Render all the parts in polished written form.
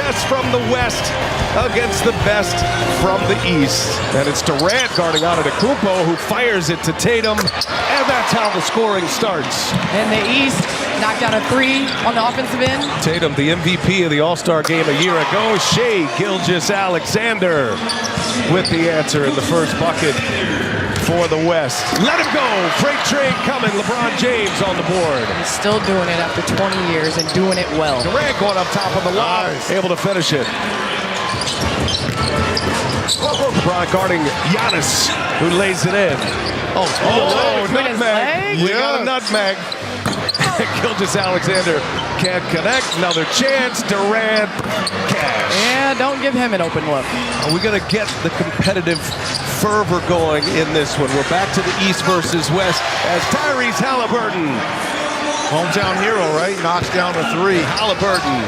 best from the West against the best from the East. And it's Durant guarding Antetokounmpo, who fires it to Tatum, and that's how the scoring starts. And the East knocked down a 3 on the offensive end. Tatum, the MVP of the All-Star game a year ago. Shai Gilgeous-Alexander with the answer in the first bucket for the West. Let him go. Freight train coming. LeBron James on the board. He's still doing it after 20 years and doing it well. Durant going up top of the line, able to finish it. LeBron guarding Giannis, who lays it in. Nutmeg. We got a nutmeg. Gilgeous-Alexander can't connect. Another chance. Durant, cash. Yeah, don't give him an open look. Are we going to get the competitive fervor going in this one? We're back to the East versus West as Tyrese Halliburton. Hometown hero, right? Knocks down a 3. Halliburton.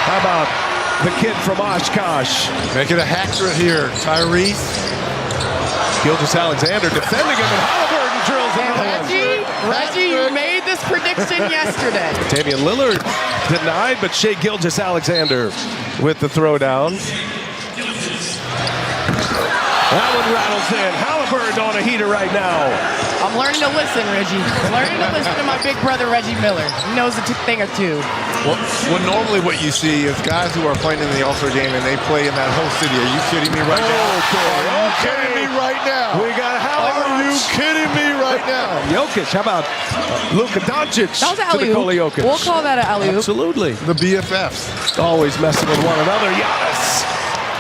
How about the kid from Oshkosh? Make it a hack here, Tyrese. Gilgeous-Alexander defending him, and Halliburton drills another one. Reggie, you made this prediction yesterday. Damian Lillard denied, but Shai Gilgeous-Alexander with the throwdown. That one rattles in. Halliburton on a heater right now. I'm learning to listen, Reggie. Learning to listen to my big brother, Reggie Miller. He knows a thing or two. Well, normally what you see is guys who are playing in the All-Star game and they play in that whole city. Are you kidding me right now? Are you kidding me right now? We got Halliburton. Are you kidding me right now? Jokic, how about Luka Doncic That was an to Nikola alley-oop. Jokic? We'll call that an alley-oop. Absolutely. The BFFs. Always messing with one another. Giannis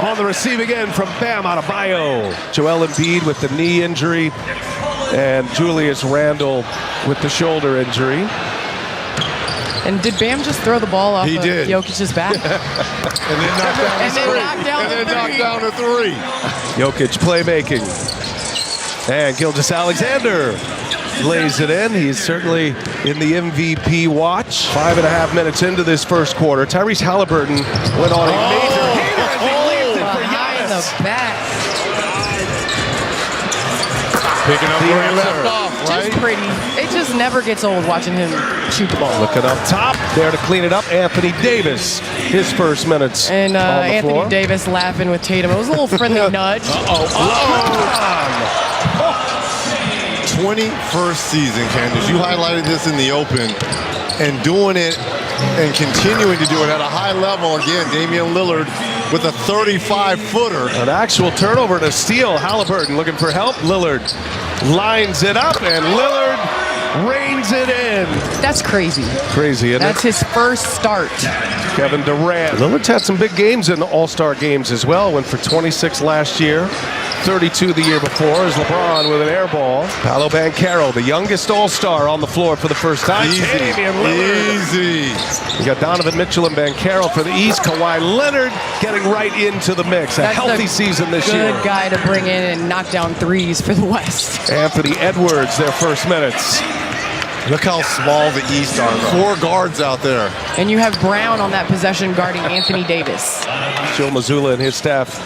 on the receiving end from Bam Adebayo. Joel Embiid with the knee injury, and Julius Randle with the shoulder injury. And did Bam just throw the ball off He of did. Jokic's back? And then knocked down a 3. Jokic playmaking. And Gilgeous-Alexander lays it in. He's certainly in the MVP watch. 5.5 minutes into this first quarter. Tyrese Halliburton went on a major heater as he leaves it for Behind Giannis. the back. Picking up where he left off, right? Just pretty. It just never gets old watching him shoot the ball. Looking up top, there to clean it up, Anthony Davis. His first minutes And on the Anthony floor. Davis laughing with Tatum. It was a little friendly nudge. 21st season, Candace. You highlighted this in the open, and doing it and continuing to do it at a high level. Again, Damian Lillard with a 35-footer. An actual turnover to steal. Halliburton looking for help. Lillard lines it up, and Lillard reins it in. That's crazy. Crazy, isn't That's his first start. Kevin Durant. Lillard's had some big games in All-Star games as well. Went for 26 last year, 32 the year before, as LeBron with an air ball. Paolo Banchero, the youngest All-Star on the floor for the first time. Damian Lillard. Easy. You got Donovan Mitchell and Banchero for the East. Kawhi Leonard getting right into the mix. A That's healthy season this year. Good guy to bring in and knock down threes for the West. Anthony Edwards, their first minutes. Look how small the East are. 4 guards out there. And you have Brown on that possession guarding Anthony Davis. Joe Mazzulla and his staff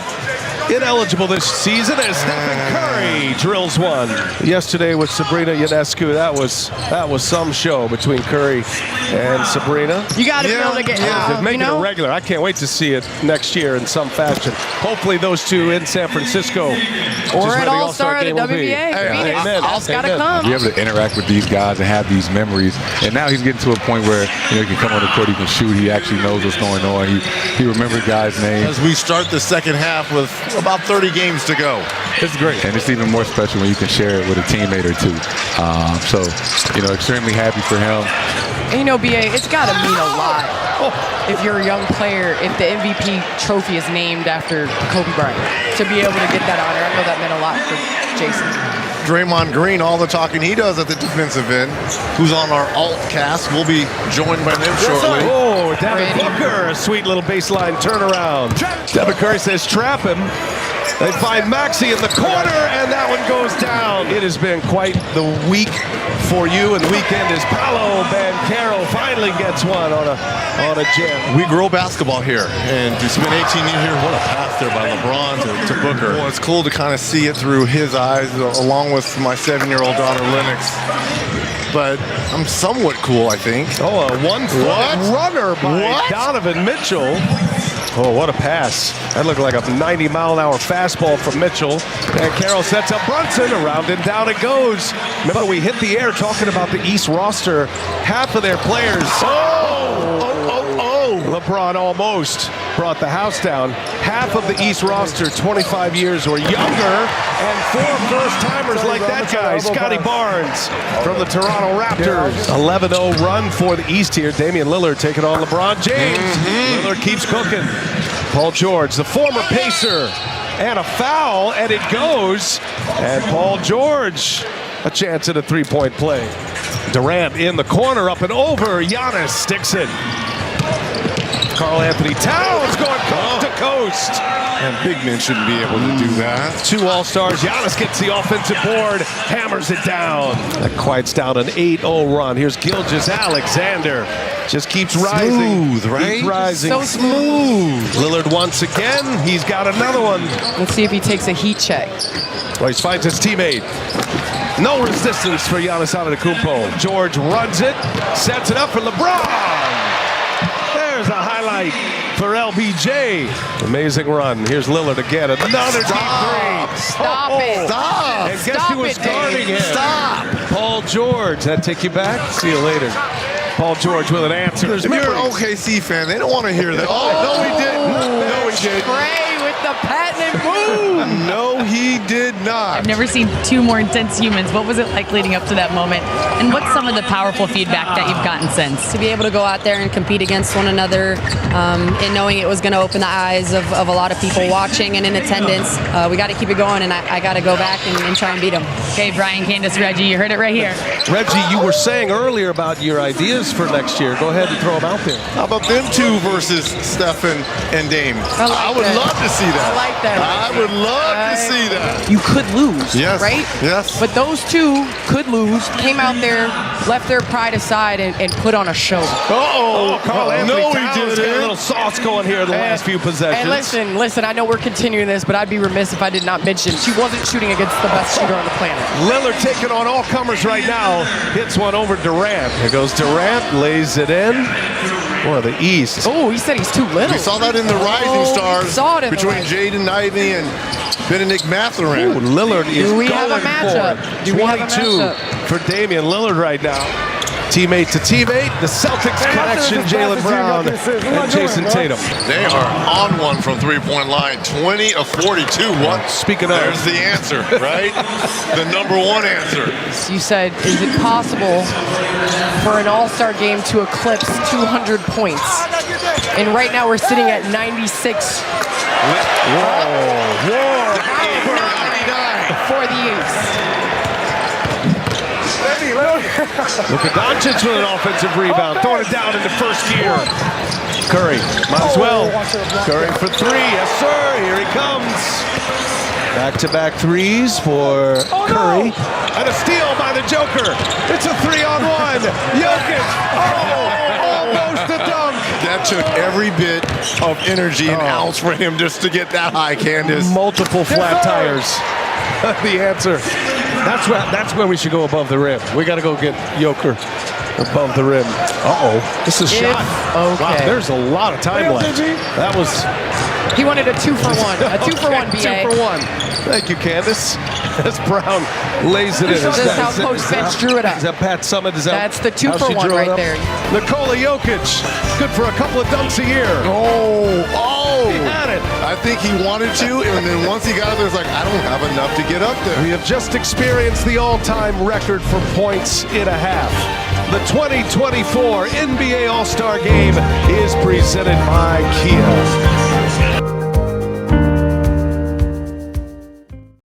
ineligible this season as Stephen Curry drills one. Yesterday with Sabrina Ionescu, that was some show between Curry and Sabrina. You got to be able to get They're making you know? it regular. I can't wait to see it next year in some fashion. Hopefully those two in San Francisco. Or at All-Star at the WBA. Amen. That's got to Amen. come. Be able to interact with these guys and have these memories. And now he's getting to a point where he can come on the court, he can shoot, he actually knows what's going on. He remembers guys' names. As we start the second half with about 30 games to go. It's great. And it's even more special when you can share it with a teammate or two. So, extremely happy for him. And BA, it's got to mean a lot if you're a young player, if the MVP trophy is named after Kobe Bryant. To be able to get that honor, I know that meant a lot for Jason. Draymond Green, all the talking he does at the defensive end, who's on our alt cast, will be joined by them shortly. Oh, Devin Booker, a sweet little baseline turnaround. Devin Curry says trap him. They find Maxey in the corner, and that one goes down. It has been quite the week for you, and the weekend is Paolo Banchero finally gets one on a jam. We grow basketball here, and to spend 18 years here, what a pass there by LeBron to Booker. Well, it's cool to kind of see it through his eyes, along with my 7-year-old daughter, Lennox. but I'm somewhat cool, I think. Oh, a 1-foot What? runner by What? Donovan Mitchell. Oh, what a pass. That looked like a 90-mile-an-hour fastball from Mitchell. And Carroll sets up Brunson. Around and down it goes. Remember, we hit the air talking about the East roster. Half of their players. LeBron almost brought the house down. Half of the East roster, 25 years or younger. And 4 first-timers like that guy, Scotty Barnes from the Toronto Raptors. 11-0 run for the East here. Damian Lillard taking on LeBron James. Lillard keeps cooking. Paul George, the former Pacer. And a foul, and it goes. And Paul George, a chance at a three-point play. Durant in the corner, up and over. Giannis sticks it. Karl Anthony Towns going coast to coast. And big men shouldn't be able to do that. 2 All-Stars. Giannis gets the offensive board, hammers it down. That quiets down an 8-0 run. Here's Gilgeous-Alexander. Just keeps rising. Smooth, right? Keeps rising. So smooth. Lillard once again. He's got another one. Let's see if he takes a heat check. Well, he finds his teammate. No resistance for Giannis Antetokounmpo. George runs it, sets it up for LeBron. There's a highlight for LBJ. Amazing run. Here's Lillard again. Another deep three. Stop it. Stop! And guess Stop who was it, Dave. guarding him? Stop! Paul George. That take you back? See you later. Paul George with an answer. If you're an OKC fan, they don't want to hear that. Oh, no, he didn't. No, he didn't. Trey with the patented move. No, he did not. I've never seen 2 more intense humans. What was it like leading up to that moment? And what's some of the powerful feedback that you've gotten since? To be able to go out there and compete against one another and knowing it was going to open the eyes of a lot of people watching and in attendance, we got to keep it going, and I got to go back and try and beat them. Okay, Brian, Candace, Reggie, you heard it right here. Reggie, you were saying earlier about your ideas for next year. Go ahead and throw them out there. How about them 2 versus Stephen and Dame? I would that. love to see that. I like that. I would love to see that. You could lose, Yes. right? Yes. But those 2 could lose, came out there, left their pride aside, and put on a show. Uh-oh. Karl Anthony No, Towns he got a didn't. little sauce going here in the last few possessions. And listen, I know we're continuing this, but I'd be remiss if I did not mention she wasn't shooting against the best shooter on the planet. Lillard taking on all comers right now. Hits one over Durant. Here goes Durant, lays it in. Boy, the East. Oh, he said he's too little. We saw that in the Rising Oh, Stars saw it in the between Rising. Jaden Ivey and Benedict Mathurin. Ooh, Lillard is Do we going have a matchup? for it. Do we have a 22 matchup? for Damian Lillard right now. Teammate to teammate, the Celtics connection, Jaylen Brown and Jason Tatum. They are on one from three-point line, 20 of 42. What? Speaking of- There's the answer, right? The number 1 answer. You said, is it possible for an all-star game to eclipse 200 points? And right now we're sitting at 96 for the East. Luka Doncic with an offensive rebound, throwing it down into first gear. Curry, might as well. Curry for 3, yes sir, here he comes. Back-to-back threes for Curry. And a steal by the Joker. It's a 3-on-1. Jokic, almost a dunk. That took every bit of energy and ounce for him just to get that high, Candace. Multiple flat tires. The answer. That's where we should go above the rim. We got to go get Joker above the rim. Uh-oh. This is a shot. Okay. Wow, there's a lot of time left. That was... He wanted a 2-for-1. A 2-for-1, BA. 2-for-1. Thank you, Candace. As Brown lays it in. This is how Coach Finch drew it up. Is that Pat Summit? Is that That's the how she 2-for-1 drew it right up? there. Nikola Jokic, good for a couple of dunks a year. Oh! He had it. I think he wanted to, and then once he got up there, it's like, I don't have enough to get up there. We have just experienced the all-time record for points in a half. The 2024 NBA All-Star Game is presented by Kia.